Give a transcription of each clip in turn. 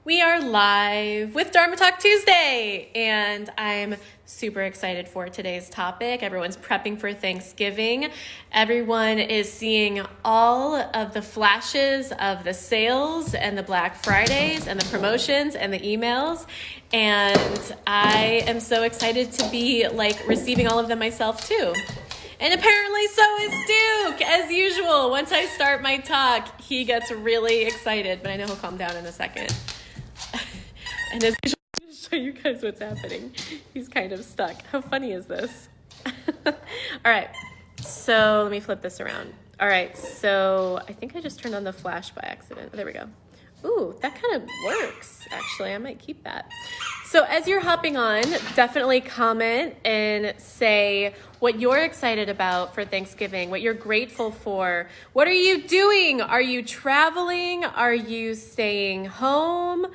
We are live with Dharma Talk Tuesday, and I'm super excited for today's topic. Everyone's prepping for Thanksgiving. Everyone is seeing all of the flashes of the sales and the Black Fridays and the promotions and the emails, and I am so excited to be receiving all of them myself too. And apparently so is Duke, as usual. Once I start my talk, he gets really excited, but I know he'll calm down in a second. And as usual, I'll show you guys what's happening. He's kind of stuck. How funny is this? All right, so let me flip this around. All right, so I think I just turned on the flash by accident. There we go. Ooh, that kind of works, actually. I might keep that. So as you're hopping on, definitely comment and say what you're excited about for Thanksgiving, what you're grateful for. What are you doing? Are you traveling? Are you staying home?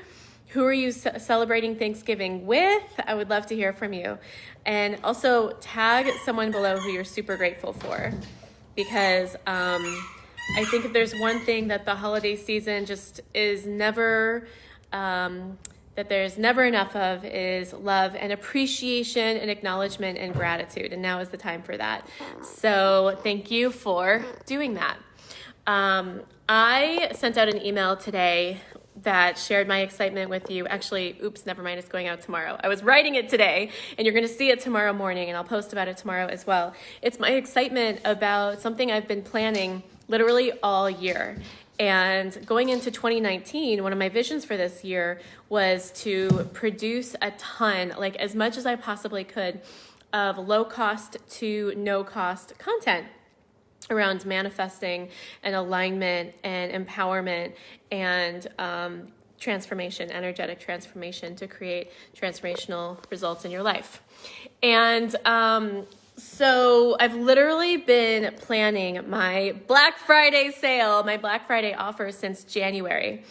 Who are you celebrating Thanksgiving with? I would love to hear from you. And also tag someone below who you're super grateful for, because I think if there's one thing that the holiday season just is never, that there's never enough of, is love and appreciation and acknowledgement and gratitude. And now is the time for that. So thank you for doing that. I sent out an email today that shared my excitement with you. Actually, oops, never mind, it's going out tomorrow. I was writing it today, and you're gonna see it tomorrow morning, and I'll post about it tomorrow as well. It's my excitement about something I've been planning literally all year. And going into 2019, one of my visions for this year was to produce a ton, like as much as I possibly could, of low cost to no cost content around manifesting and alignment and empowerment and transformation, energetic transformation, to create transformational results in your life. And so I've literally been planning my Black Friday sale, my Black Friday offer since January.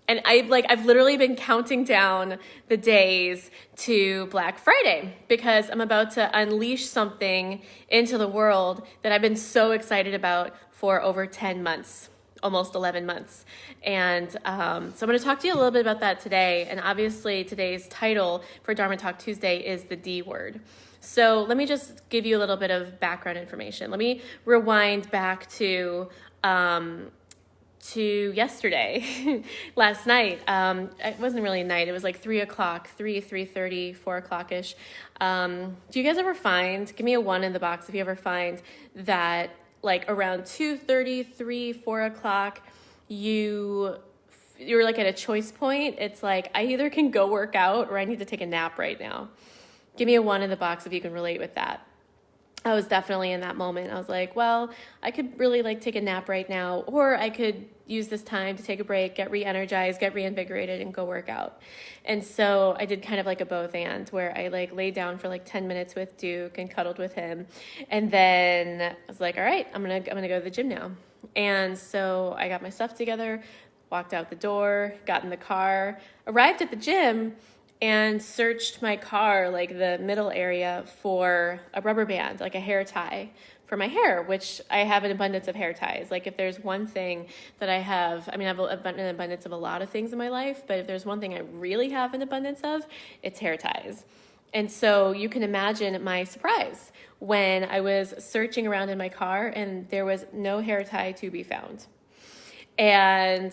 And I've literally been counting down the days to Black Friday, because I'm about to unleash something into the world that I've been so excited about for over 10 months, almost 11 months. And so I'm going to talk to you a little bit about that today. And obviously today's title for Dharma Talk Tuesday is the D word. So let me just give you a little bit of background information. Let me rewind back to yesterday, last night. It wasn't really night. It was like 3 o'clock, 3:30, 4 o'clock-ish. Do you guys ever find, give me a 1 in the box if you ever find that like around 2:30, 3, 4 o'clock, you're like at a choice point. It's like, I either can go work out or I need to take a nap right now. Give me a 1 in the box if you can relate with that. I was definitely in that moment. I was like, well, I could really take a nap right now, or I could use this time to take a break, get re-energized, get reinvigorated, and go work out. And so I did kind of like a both and, where I laid down for 10 minutes with Duke and cuddled with him. And then I was like, all right, I'm gonna go to the gym now. And so I got my stuff together, walked out the door, got in the car, arrived at the gym, and searched my car, the middle area, for a rubber band, a hair tie for my hair, which I have an abundance of hair ties. If there's one thing that I have, I have an abundance of a lot of things in my life, but if there's one thing I really have an abundance of, it's hair ties. And so you can imagine my surprise when I was searching around in my car and there was no hair tie to be found. And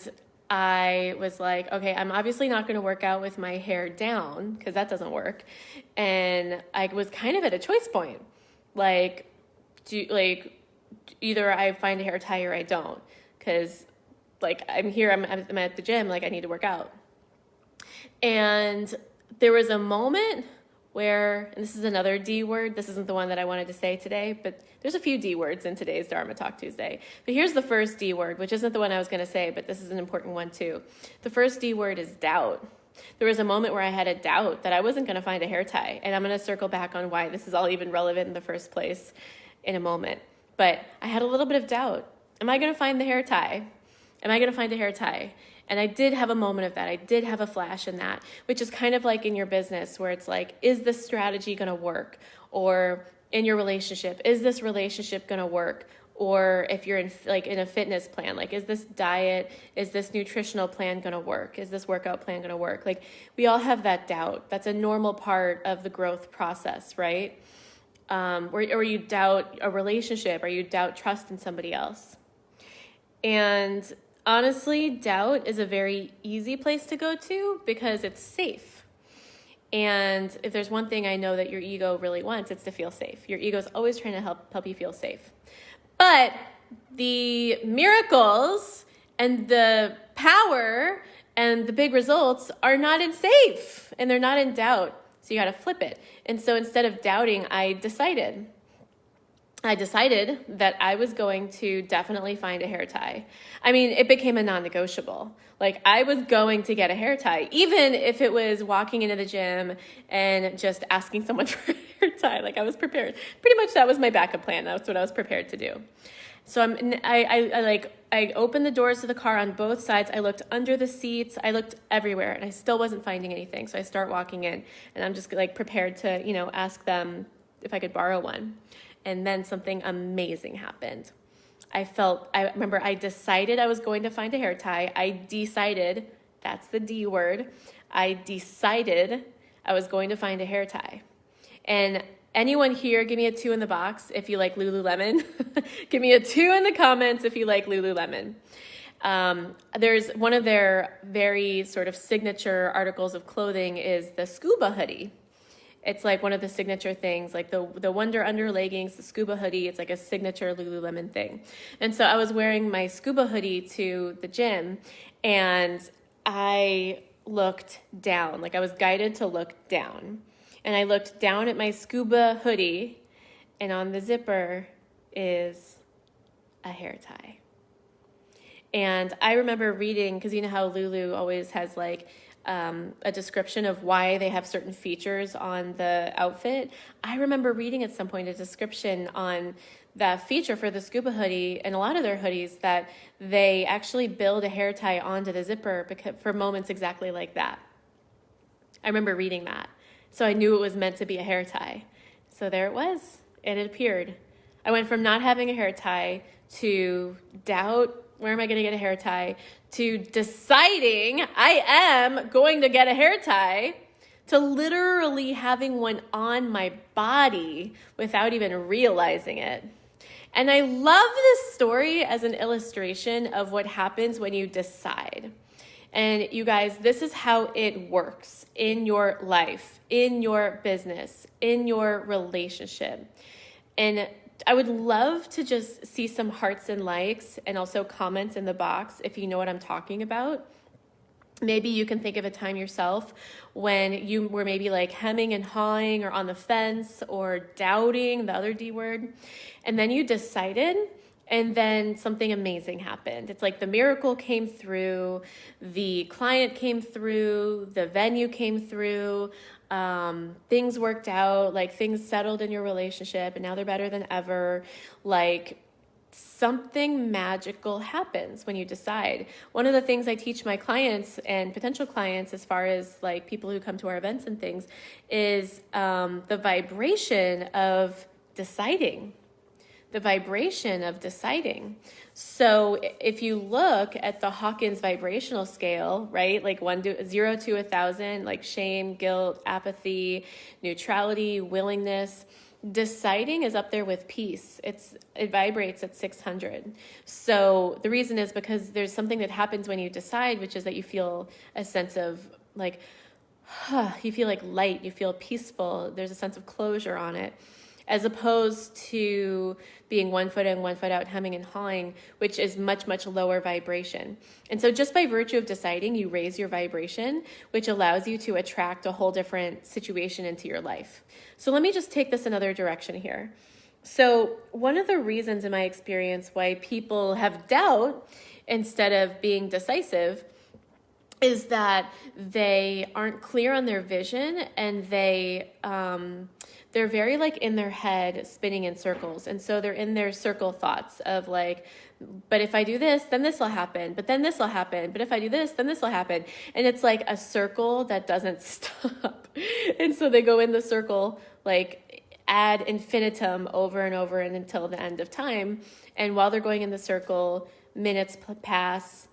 I was like, okay, I'm obviously not going to work out with my hair down, because that doesn't work. And I was kind of at a choice point. Either I find a hair tie or I don't, because I'm here, I'm at the gym, I need to work out. And there was a moment where, and this is another D word, this isn't the one that I wanted to say today, but there's a few D words in today's Dharma Talk Tuesday. But here's the first D word, which isn't the one I was going to say, but this is an important one too. The first D word is doubt. There was a moment where I had a doubt that I wasn't going to find a hair tie, and I'm going to circle back on why this is all even relevant in the first place in a moment. But I had a little bit of doubt. Am I going to find the hair tie? Am I going to find a hair tie? And I did have a moment of that. I did have a flash in that, which is kind of like in your business, where it's is this strategy going to work? Or in your relationship, is this relationship going to work? or if you're in a fitness plan, like, is this diet, is this nutritional plan going to work? Is this workout plan going to work? Like, we all have that doubt. That's a normal part of the growth process, right? Or you doubt a relationship, or you doubt trust in somebody else. And honestly, doubt is a very easy place to go to because it's safe. And if there's one thing I know that your ego really wants, it's to feel safe. Your ego is always trying to help you feel safe. But the miracles and the power and the big results are not in safe, and they're not in doubt. So you got to flip it. And so instead of doubting, I decided that I was going to definitely find a hair tie. I mean, it became a non-negotiable. Like, I was going to get a hair tie, even if it was walking into the gym and just asking someone for a hair tie. Like, I was prepared. Pretty much that was my backup plan. That's what I was prepared to do. So I opened the doors to the car on both sides. I looked under the seats. I looked everywhere, and I still wasn't finding anything. So I start walking in, and I'm just like prepared to, ask them if I could borrow one. And then something amazing happened. I remember I decided I was going to find a hair tie. I decided, that's the D word. I decided I was going to find a hair tie. And anyone here, give me a 2 in the box if you like Lululemon. Give me a 2 in the comments if you like Lululemon. There's one of their very sort of signature articles of clothing is the scuba hoodie. It's like one of the signature things, like the Wonder Under leggings, the scuba hoodie. It's like a signature Lululemon thing. And so I was wearing my scuba hoodie to the gym, and I looked down. Like, I was guided to look down. And I looked down at my scuba hoodie, and on the zipper is a hair tie. And I remember reading, because you know how Lulu always has like a description of why they have certain features on the outfit. I remember reading at some point a description on that feature for the scuba hoodie and a lot of their hoodies that they actually build a hair tie onto the zipper for moments exactly like that. I remember reading that. So I knew it was meant to be a hair tie. So there it was. It appeared. I went from not having a hair tie to doubt, where am I going to get a hair tie, to deciding I am going to get a hair tie, to literally having one on my body without even realizing it. And I love this story as an illustration of what happens when you decide. And you guys, this is how it works in your life, in your business, in your relationship. And I would love to just see some hearts and likes and also comments in the box if you know what I'm talking about. Maybe you can think of a time yourself when you were maybe like hemming and hawing or on the fence or doubting, the other D word, and then you decided, and then something amazing happened. It's like the miracle came through, the client came through, the venue came through, things worked out, like things settled in your relationship and now they're better than ever. Like, something magical happens when you decide. One of the things I teach my clients and potential clients, as far as like people who come to our events and things, is the vibration of deciding. The vibration of deciding. So if you look at the Hawkins vibrational scale, right, like 0 to 1,000, like shame, guilt, apathy, neutrality, willingness, deciding is up there with peace. It vibrates at 600. So the reason is because there's something that happens when you decide, which is that you feel a sense of like, you feel like light, you feel peaceful. There's a sense of closure on it, as opposed to being 1 foot in, 1 foot out, hemming and hawing, which is much, much lower vibration. And so just by virtue of deciding, you raise your vibration, which allows you to attract a whole different situation into your life. So let me just take this another direction here. So one of the reasons in my experience why people have doubt instead of being decisive is that they aren't clear on their vision, and they're very like in their head spinning in circles. And so they're in their circle thoughts of like, but if I do this, then this will happen. But then this will happen. But if I do this, then this will happen. And it's like a circle that doesn't stop. And so they go in the circle like ad infinitum over and over and until the end of time. And while they're going in the circle, minutes pass,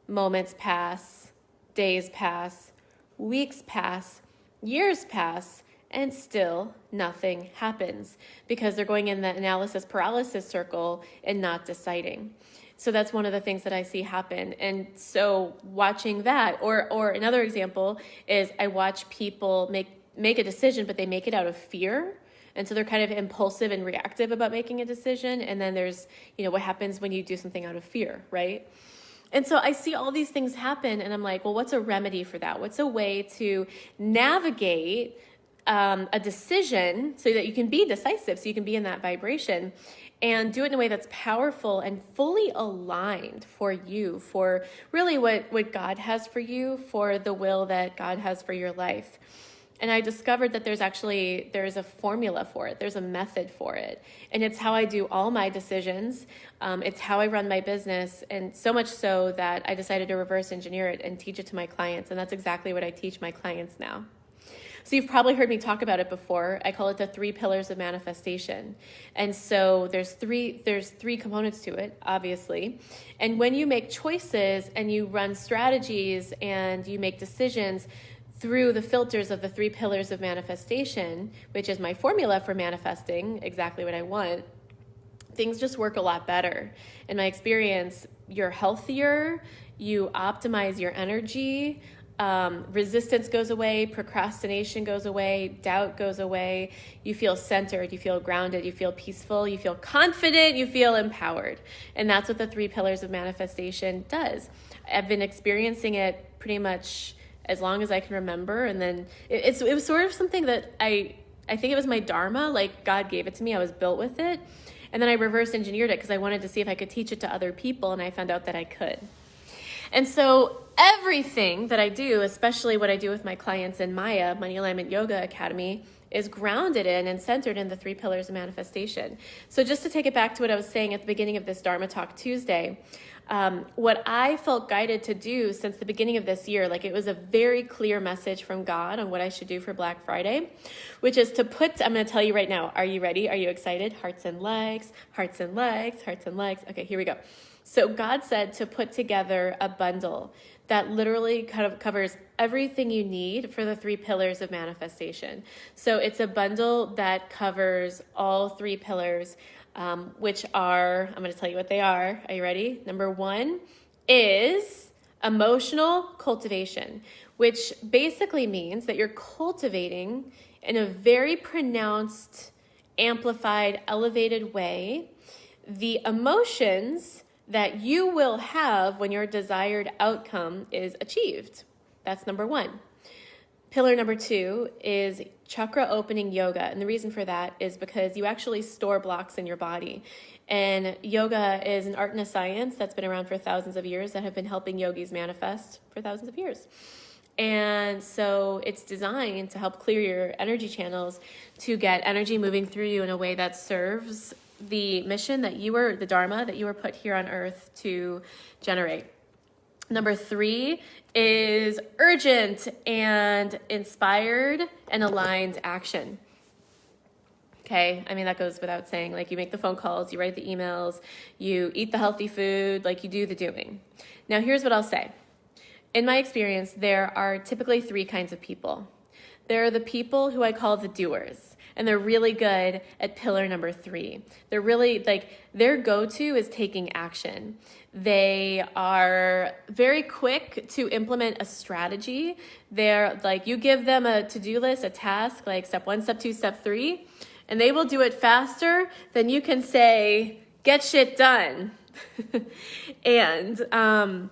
moments pass, days pass, weeks pass, years pass, and still nothing happens because they're going in the analysis paralysis circle and not deciding. So that's one of the things that I see happen. And so watching that, or another example is I watch people make a decision, but they make it out of fear. And so they're kind of impulsive and reactive about making a decision. And then there's, what happens when you do something out of fear, right? And so I see all these things happen and I'm like, well, what's a remedy for that? What's a way to navigate a decision so that you can be decisive, so you can be in that vibration and do it in a way that's powerful and fully aligned for you, for really what God has for you, for the will that God has for your life. And I discovered that there's a formula for it. There's a method for it. And it's how I do all my decisions. It's how I run my business. And so much so that I decided to reverse engineer it and teach it to my clients. And that's exactly what I teach my clients now. So you've probably heard me talk about it before. I call it the 3 pillars of manifestation. And so there's three components to it, obviously. And when you make choices and you run strategies and you make decisions through the filters of the 3 pillars of manifestation, which is my formula for manifesting exactly what I want, things just work a lot better. In my experience, you're healthier, you optimize your energy, resistance goes away, procrastination goes away, doubt goes away, you feel centered, you feel grounded, you feel peaceful, you feel confident, you feel empowered. And that's what the 3 pillars of manifestation does. I've been experiencing it pretty much as long as I can remember. And then it was sort of something that I think it was my dharma, like God gave it to me, I was built with it. And then I reverse engineered it because I wanted to see if I could teach it to other people, and I found out that I could. And so everything that I do, especially what I do with my clients in Maya, Money Alignment Yoga Academy, is grounded in and centered in the 3 pillars of manifestation. So just to take it back to what I was saying at the beginning of this Dharma Talk Tuesday, what I felt guided to do since the beginning of this year, like it was a very clear message from God on what I should do for Black Friday, which is I'm going to tell you right now. Are you ready? Are you excited? Hearts and legs, hearts and legs, hearts and legs. Okay, here we go. So God said to put together a bundle that literally kind of covers everything you need for the 3 pillars of manifestation. So it's a bundle that covers all 3 pillars, which are, I'm going to tell you what they are. Are you ready? Number 1 is emotional cultivation, which basically means that you're cultivating in a very pronounced, amplified, elevated way the emotions that you will have when your desired outcome is achieved. That's number 1. Pillar number 2 is chakra opening yoga. And the reason for that is because you actually store blocks in your body. And yoga is an art and a science that's been around for thousands of years that have been helping yogis manifest for thousands of years. And so it's designed to help clear your energy channels to get energy moving through you in a way that serves the mission that the Dharma that you were put here on earth to generate. Number 3 is urgent and inspired and aligned action. Okay, I mean, that goes without saying. Like, you make the phone calls, you write the emails, you eat the healthy food, like you do the doing. Now, here's what I'll say. In my experience, there are typically 3 kinds of people. There are the people who I call the doers. And they're really good at pillar number 3. They're really their go-to is taking action. They are very quick to implement a strategy. They're you give them a to-do list, a task, like step 1, step 2, step 3, and they will do it faster than you can say, get shit done. And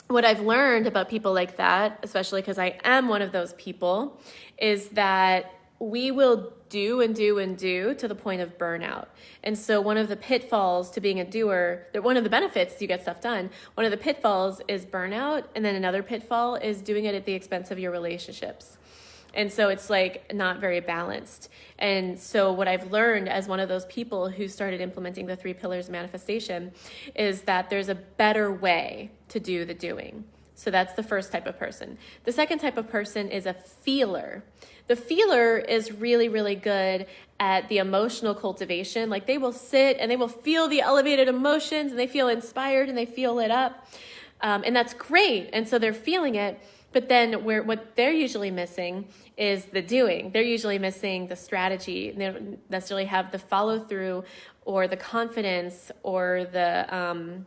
what I've learned about people like that, especially because I am one of those people, is that we will do and do and do to the point of burnout. And so one of the pitfalls to being a doer, one of the benefits you get stuff done, one of the pitfalls is burnout. And then another pitfall is doing it at the expense of your relationships. And so it's not very balanced. And so what I've learned as one of those people who started implementing the 3 pillars of manifestation is that there's a better way to do the doing. So that's the first type of person. The second type of person is a feeler. The feeler is really, really good at the emotional cultivation. Like they will sit and they will feel the elevated emotions and they feel inspired and they feel lit up. And that's great. And so they're feeling it. But then what they're usually missing is the doing. They're usually missing the strategy. They don't necessarily have the follow through or the confidence or the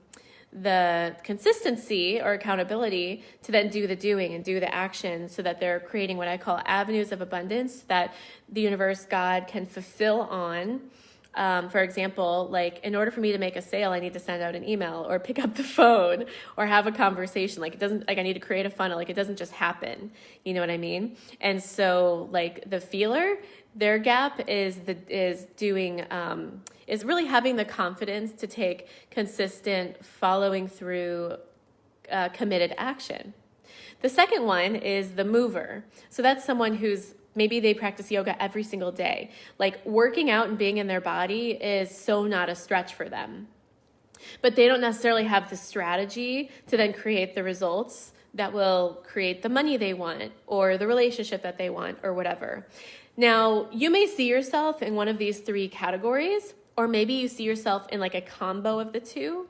consistency or accountability to then do the doing and do the action, so that they're creating what I call avenues of abundance that the universe, God, can fulfill on. For example, like in order for me to make a sale, I need to send out an email or pick up the phone or have a conversation. Like it doesn't, like I need to create a funnel. Like it doesn't just happen. You know what I mean? And so like the feeler, their gap is really having the confidence to take consistent following through committed action. The second one is the mover. So that's someone who's maybe they practice yoga every single day. Like working out and being in their body is so not a stretch for them. But they don't necessarily have the strategy to then create the results that will create the money they want or the relationship that they want or whatever. Now, you may see yourself in one of these three categories, or maybe you see yourself in like a combo of the two.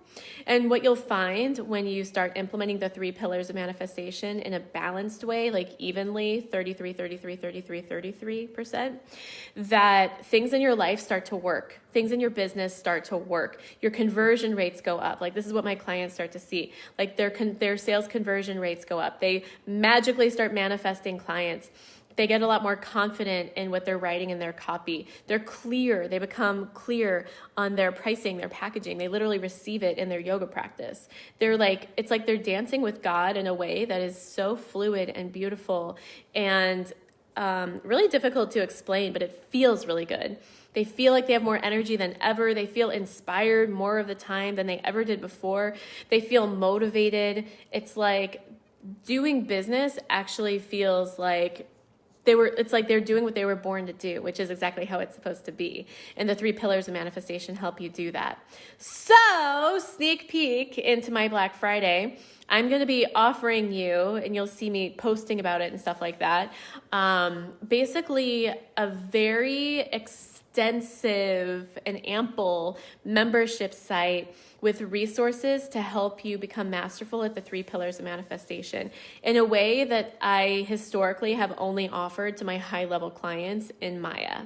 And what you'll find when you start implementing the 3 pillars of manifestation in a balanced way, like evenly, 33, 33, 33, 33%, that things in your life start to work. Things in your business start to work. Your conversion rates go up. Like this is what my clients start to see. Like their sales conversion rates go up. They magically start manifesting clients. They get a lot more confident in what they're writing in their copy. They're clear. They become clear on their pricing, their packaging. They literally receive it in their yoga practice. It's like they're dancing with God in a way that is so fluid and beautiful and really difficult to explain, but it feels really good. They feel like they have more energy than ever. They feel inspired more of the time than they ever did before. They feel motivated. It's like doing business actually feels like it's like they're doing what they were born to do, which is exactly how it's supposed to be. And the 3 pillars of manifestation help you do that. So, sneak peek into my Black Friday. I'm going to be offering you, and you'll see me posting about it and stuff like that, basically a very extensive and ample membership site with resources to help you become masterful at the 3 pillars of manifestation in a way that I historically have only offered to my high-level clients in Maya.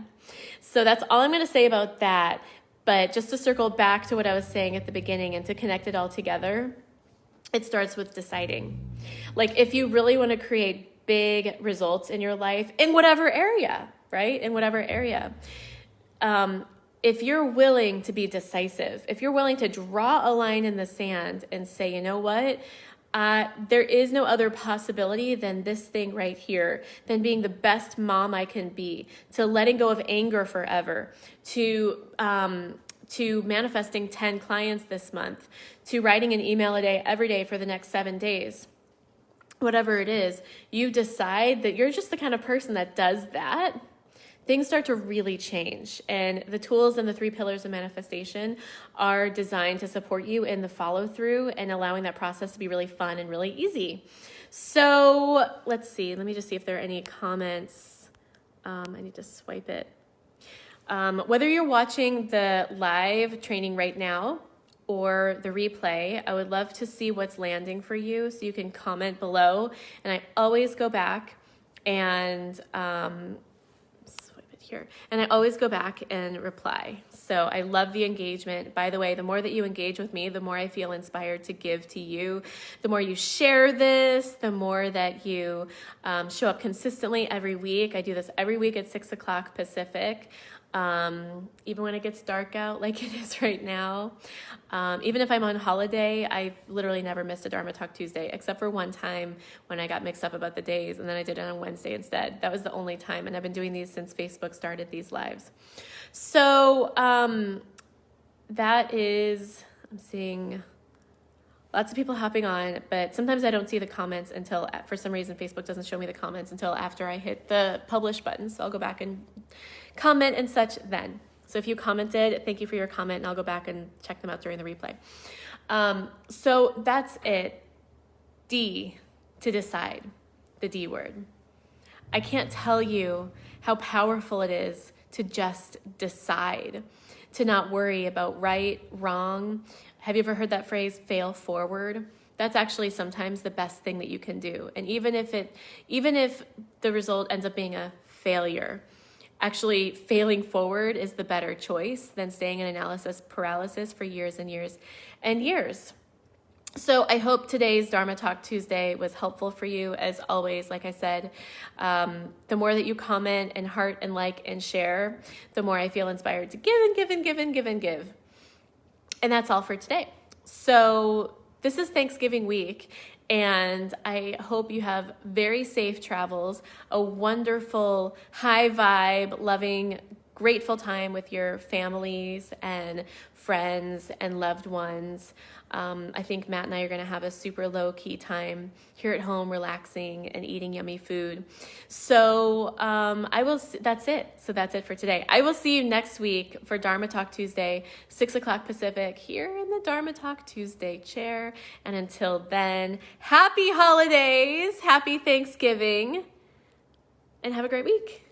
So that's all I'm going to say about that. But just to circle back to what I was saying at the beginning and to connect it all together, it starts with deciding. Like if you really want to create big results in your life, in whatever area, right? In whatever area, if you're willing to be decisive, if you're willing to draw a line in the sand and say, you know what, there is no other possibility than this thing right here, than being the best mom I can be, to letting go of anger forever, to manifesting 10 clients this month, to writing an email a day every day for the next 7 days. Whatever it is, you decide that you're just the kind of person that does that, things start to really change. And the tools and the 3 pillars of manifestation are designed to support you in the follow through and allowing that process to be really fun and really easy. So let's see. Let me just see if there are any comments. I need to swipe it. Whether you're watching the live training right now or the replay, I would love to see what's landing for you, so you can comment below. And I always go back and here. And I always go back and reply. So I love the engagement. By the way, the more that you engage with me, the more I feel inspired to give to you. The more you share this, the more that you show up consistently every week. I do this every week at 6 o'clock Pacific. Even when it gets dark out like it is right now. Even if I'm on holiday, I've literally never missed a Dharma Talk Tuesday, except for one time when I got mixed up about the days, and then I did it on Wednesday instead. That was the only time, and I've been doing these since Facebook started these lives. So that is, I'm seeing lots of people hopping on, but sometimes I don't see the comments until, for some reason, Facebook doesn't show me the comments until after I hit the publish button. So I'll go back and comment and such then. So if you commented, thank you for your comment, and I'll go back and check them out during the replay. So that's it. D, to decide, the D word. I can't tell you how powerful it is to just decide, to not worry about right, wrong. Have you ever heard that phrase, fail forward? That's actually sometimes the best thing that you can do. And even if the result ends up being a failure, actually failing forward is the better choice than staying in analysis paralysis for years and years and years. So I hope today's Dharma Talk Tuesday was helpful for you. As always, like I said, the more that you comment and heart and like and share, the more I feel inspired to give and give and give and give and give. And that's all for today. So this is Thanksgiving week, and I hope you have very safe travels, a wonderful, high vibe, loving, grateful time with your families and friends and loved ones. I think Matt and I are going to have a super low-key time here at home, relaxing and eating yummy food. So that's it. So that's it for today. I will see you next week for Dharma Talk Tuesday, 6 o'clock Pacific, here in the Dharma Talk Tuesday chair. And until then, happy holidays, happy Thanksgiving, and have a great week.